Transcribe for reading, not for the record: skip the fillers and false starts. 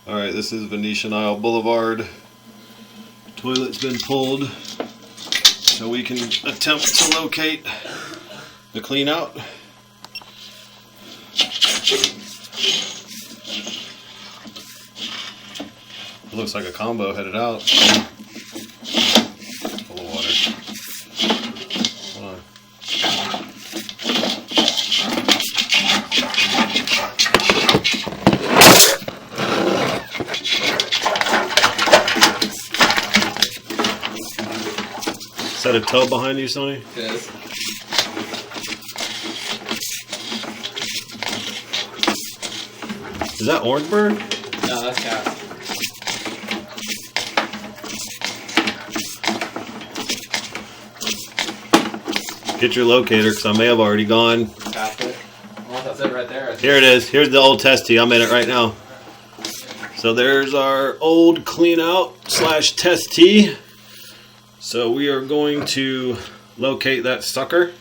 Alright, this is Venetian Isle Boulevard. Toilet's been pulled, so we can attempt to locate the clean out. It looks like a combo headed out. Full of water. Hold on. Is that a tub behind you, Sonny? It is. Is that Orangeburg? No, that's gas. Get your locator, because I may have already gone. Past it. Well, that's it right there. Here it is. Here's the old test tee. I'm in it right now. So there's our old clean out / test tee. So we are going to locate that sucker.